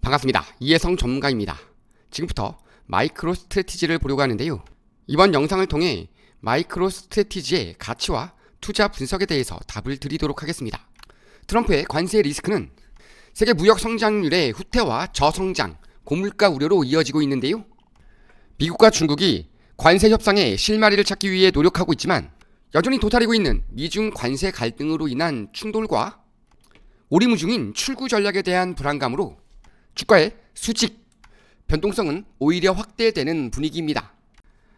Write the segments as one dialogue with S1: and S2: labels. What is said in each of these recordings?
S1: 반갑습니다. 이혜성 전문가입니다. 지금부터 마이크로 스트래티지를 보려고 하는데요. 이번 영상을 통해 마이크로 스트래티지의 가치와 투자 분석에 대해서 답을 드리도록 하겠습니다. 트럼프의 관세 리스크는 세계 무역 성장률의 후퇴와 저성장, 고물가 우려로 이어지고 있는데요. 미국과 중국이 관세 협상의 실마리를 찾기 위해 노력하고 있지만 여전히 도사리고 있는 미중 관세 갈등으로 인한 충돌과 오리무중인 출구 전략에 대한 불안감으로 주가의 수직 변동성은 오히려 확대되는 분위기입니다.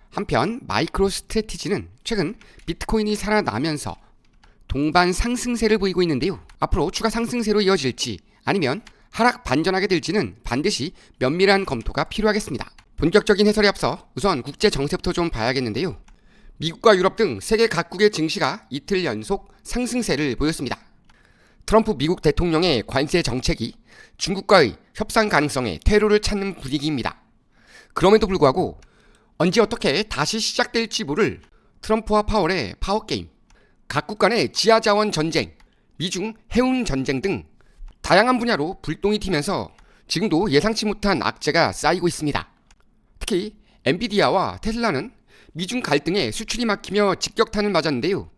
S1: 한편 마이크로 스트래티지는 최근 비트코인이 살아나면서 동반 상승세를 보이고 있는데요. 앞으로 추가 상승세로 이어질지 아니면 하락 반전하게 될지는 반드시 면밀한 검토가 필요하겠습니다. 본격적인 해설에 앞서 우선 국제 정세부터 좀 봐야겠는데요. 미국과 유럽 등 세계 각국의 증시가 이틀 연속 상승세를 보였습니다. 트럼프 미국 대통령의 관세 정책이 중국과의 협상 가능성에 퇴로를 찾는 분위기입니다. 그럼에도 불구하고 언제 어떻게 다시 시작될지 모를 트럼프와 파월의 파워게임, 각국 간의 지하자원 전쟁, 미중 해운 전쟁 등 다양한 분야로 불똥이 튀면서 지금도 예상치 못한 악재가 쌓이고 있습니다. 특히 엔비디아와 테슬라는 미중 갈등에 수출이 막히며 직격탄을 맞았는데요.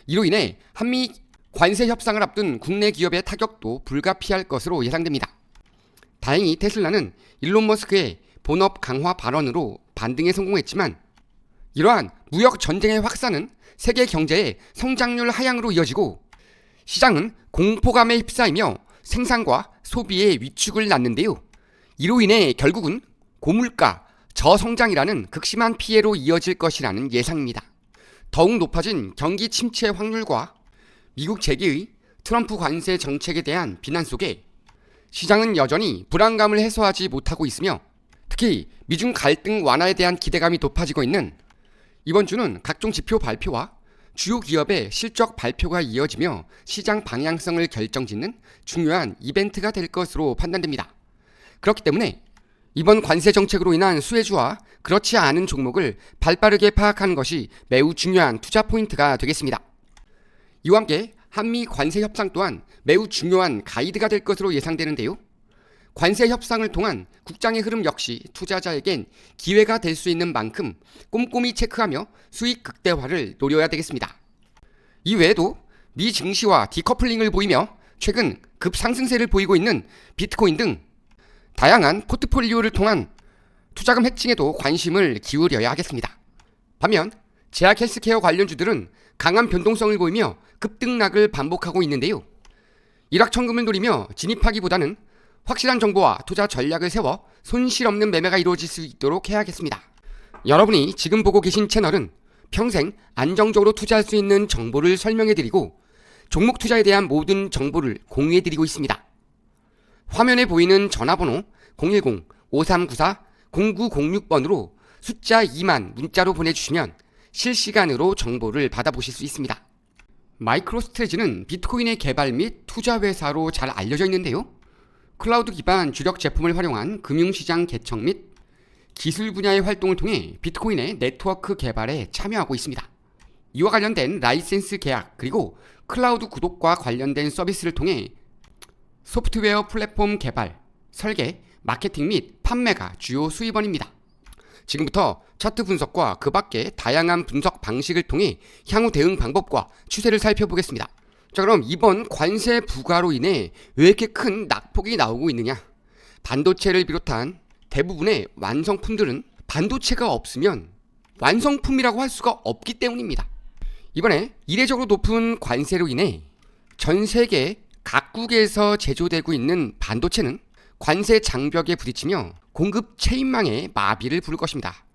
S1: 이로 인해 한미 관세 협상을 앞둔 국내 기업의 타격도 불가피할 것으로 예상됩니다. 다행히 테슬라는 일론 머스크의 본업 강화 발언으로 반등에 성공했지만 이러한 무역 전쟁의 확산은 세계 경제의 성장률 하향으로 이어지고 시장은 공포감에 휩싸이며 생산과 소비의 위축을 낳는데요. 이로 인해 결국은 고물가, 저성장이라는 극심한 피해로 이어질 것이라는 예상입니다. 더욱 높아진 경기 침체 확률과 미국 재계의 트럼프 관세 정책에 대한 비난 속에 시장은 여전히 불안감을 해소하지 못하고 있으며 특히 미중 갈등 완화에 대한 기대감이 높아지고 있는 이번 주는 각종 지표 발표와 주요 기업의 실적 발표가 이어지며 시장 방향성을 결정짓는 중요한 이벤트가 될 것으로 판단됩니다. 그렇기 때문에 이번 관세 정책으로 인한 수혜주와 그렇지 않은 종목을 발빠르게 파악하는 것이 매우 중요한 투자 포인트가 되겠습니다. 이와 함께 한미 관세 협상 또한 매우 중요한 가이드가 될 것으로 예상되는데요. 관세 협상을 통한 국장의 흐름 역시 투자자에겐 기회가 될 수 있는 만큼 꼼꼼히 체크하며 수익 극대화를 노려야 되겠습니다. 이외에도 미 증시와 디커플링을 보이며 최근 급상승세를 보이고 있는 비트코인 등 다양한 포트폴리오를 통한 투자금 해칭에도 관심을 기울여야 하겠습니다. 반면 제약 헬스케어 관련주들은 강한 변동성을 보이며 급등락을 반복하고 있는데요. 일확천금을 노리며 진입하기보다는 확실한 정보와 투자 전략을 세워 손실 없는 매매가 이루어질 수 있도록 해야겠습니다. 여러분이 지금 보고 계신 채널은 평생 안정적으로 투자할 수 있는 정보를 설명해드리고 종목 투자에 대한 모든 정보를 공유해드리고 있습니다. 화면에 보이는 전화번호 010-5394-0906번으로 숫자 2만 문자로 보내주시면 실시간으로 정보를 받아보실 수 있습니다. 마이크로 스트래티지는 비트코인의 개발 및 투자 회사로 잘 알려져 있는데요. 클라우드 기반 주력 제품을 활용한 금융시장 개척 및 기술 분야의 활동을 통해 비트코인의 네트워크 개발에 참여하고 있습니다. 이와 관련된 라이센스 계약 그리고 클라우드 구독과 관련된 서비스를 통해 소프트웨어 플랫폼 개발, 설계, 마케팅 및 판매가 주요 수입원입니다. 지금부터 차트 분석과 그 밖의 다양한 분석 방식을 통해 향후 대응 방법과 추세를 살펴보겠습니다. 자, 그럼 이번 관세 부과로 인해 왜 이렇게 큰 낙폭이 나오고 있느냐? 반도체를 비롯한 대부분의 완성품들은 반도체가 없으면 완성품이라고 할 수가 없기 때문입니다. 이번에 이례적으로 높은 관세로 인해 전 세계 각국에서 제조되고 있는 반도체는 관세 장벽에 부딪히며 공급 체인망에 마비를 부를 것입니다.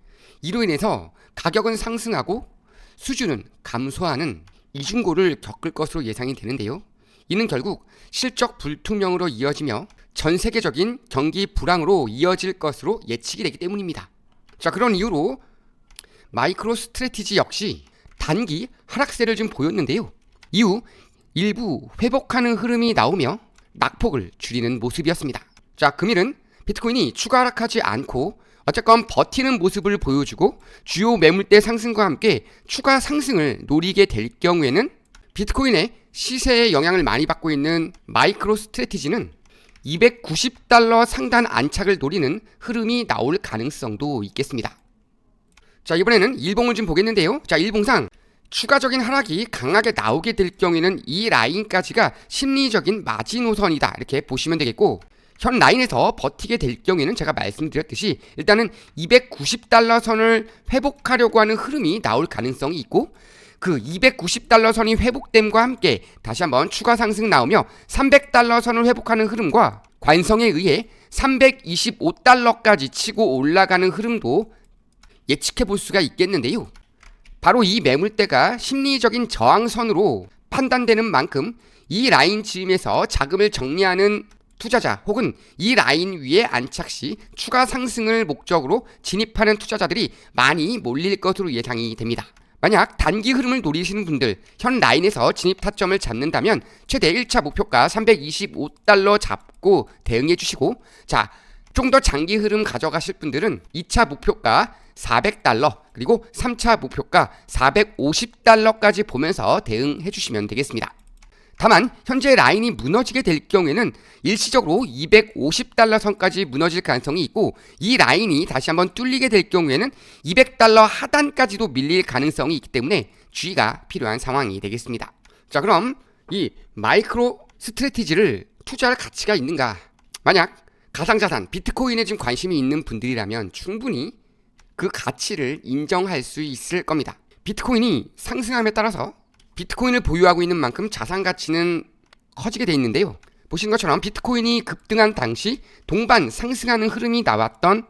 S1: 이로 인해서 가격은 상승하고 수주는 감소하는 이중고를 겪을 것으로 예상이 되는데요. 이는 결국 실적 불투명으로 이어지며 전 세계적인 경기 불황으로 이어질 것으로 예측이 되기 때문입니다. 자, 그런 이유로 마이크로 스트래티지 역시 단기 하락세를 좀 보였는데요. 이후 일부 회복하는 흐름이 나오며 낙폭을 줄이는 모습이었습니다. 자, 금일은 비트코인이 추가 하락하지 않고 어쨌건 버티는 모습을 보여주고 주요 매물대 상승과 함께 추가 상승을 노리게 될 경우에는 비트코인의 시세에 영향을 많이 받고 있는 마이크로 스트래티지는 290달러 상단 안착을 노리는 흐름이 나올 가능성도 있겠습니다. 자, 이번에는 일봉을 좀 보겠는데요. 자, 일봉상 추가적인 하락이 강하게 나오게 될 경우에는 이 라인까지가 심리적인 마지노선이다, 이렇게 보시면 되겠고, 현 라인에서 버티게 될 경우에는 제가 말씀드렸듯이 일단은 290달러 선을 회복하려고 하는 흐름이 나올 가능성이 있고, 그 290달러 선이 회복됨과 함께 다시 한번 추가 상승 나오며 300달러 선을 회복하는 흐름과 관성에 의해 325달러까지 치고 올라가는 흐름도 예측해 볼 수가 있겠는데요. 바로 이 매물대가 심리적인 저항선으로 판단되는 만큼 이 라인 즈음에서 자금을 정리하는 투자자 혹은 이 라인 위에 안착 시 추가 상승을 목적으로 진입하는 투자자들이 많이 몰릴 것으로 예상이 됩니다. 만약 단기 흐름을 노리시는 분들, 현 라인에서 진입 타점을 잡는다면 최대 1차 목표가 325달러 잡고 대응해 주시고, 자, 좀 더 장기 흐름 가져가실 분들은 2차 목표가 400달러 그리고 3차 목표가 450달러까지 보면서 대응해 주시면 되겠습니다. 다만 현재 라인이 무너지게 될 경우에는 일시적으로 250달러 선까지 무너질 가능성이 있고, 이 라인이 다시 한번 뚫리게 될 경우에는 200달러 하단까지도 밀릴 가능성이 있기 때문에 주의가 필요한 상황이 되겠습니다. 자, 그럼 이 마이크로 스트래티지를 투자할 가치가 있는가? 만약 가상자산 비트코인에 지금 관심이 있는 분들이라면 충분히 그 가치를 인정할 수 있을 겁니다. 비트코인이 상승함에 따라서 비트코인을 보유하고 있는 만큼 자산 가치는 커지게 돼 있는데요. 보신 것처럼 비트코인이 급등한 당시 동반 상승하는 흐름이 나왔던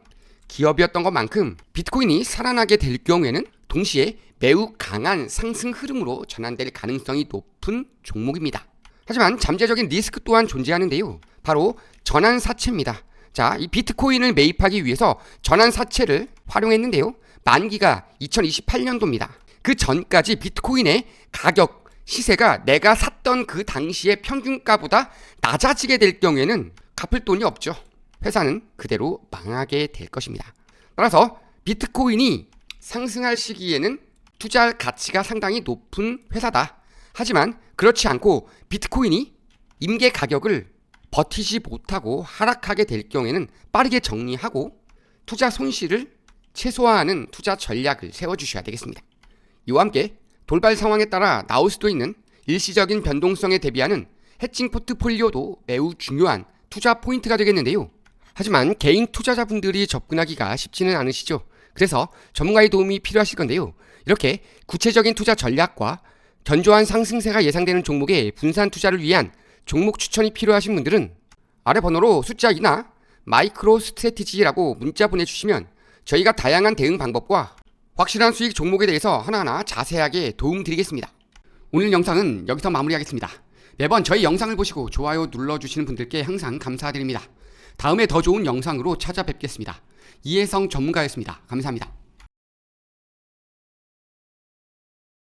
S1: 기업이었던 것만큼 비트코인이 살아나게 될 경우에는 동시에 매우 강한 상승 흐름으로 전환될 가능성이 높은 종목입니다. 하지만 잠재적인 리스크 또한 존재하는데요. 바로 전환사채입니다. 자, 이 비트코인을 매입하기 위해서 전환사채를 활용했는데요. 만기가 2028년도입니다. 그 전까지 비트코인의 가격, 시세가 내가 샀던 그 당시의 평균가보다 낮아지게 될 경우에는 갚을 돈이 없죠. 회사는 그대로 망하게 될 것입니다. 따라서 비트코인이 상승할 시기에는 투자할 가치가 상당히 높은 회사다. 하지만 그렇지 않고 비트코인이 임계 가격을 버티지 못하고 하락하게 될 경우에는 빠르게 정리하고 투자 손실을 최소화하는 투자 전략을 세워주셔야 되겠습니다. 이와 함께 돌발 상황에 따라 나올 수도 있는 일시적인 변동성에 대비하는 해칭 포트폴리오도 매우 중요한 투자 포인트가 되겠는데요. 하지만 개인 투자자분들이 접근하기가 쉽지는 않으시죠. 그래서 전문가의 도움이 필요하실 건데요. 이렇게 구체적인 투자 전략과 견조한 상승세가 예상되는 종목의 분산 투자를 위한 종목 추천이 필요하신 분들은 아래 번호로 숫자 2나 마이크로 스트래티지라고 문자 보내주시면 저희가 다양한 대응 방법과 확실한 수익 종목에 대해서 하나하나 자세하게 도움드리겠습니다. 오늘 영상은 여기서 마무리하겠습니다. 매번 저희 영상을 보시고 좋아요 눌러주시는 분들께 항상 감사드립니다. 다음에 더 좋은 영상으로 찾아뵙겠습니다. 이혜성 전문가였습니다. 감사합니다.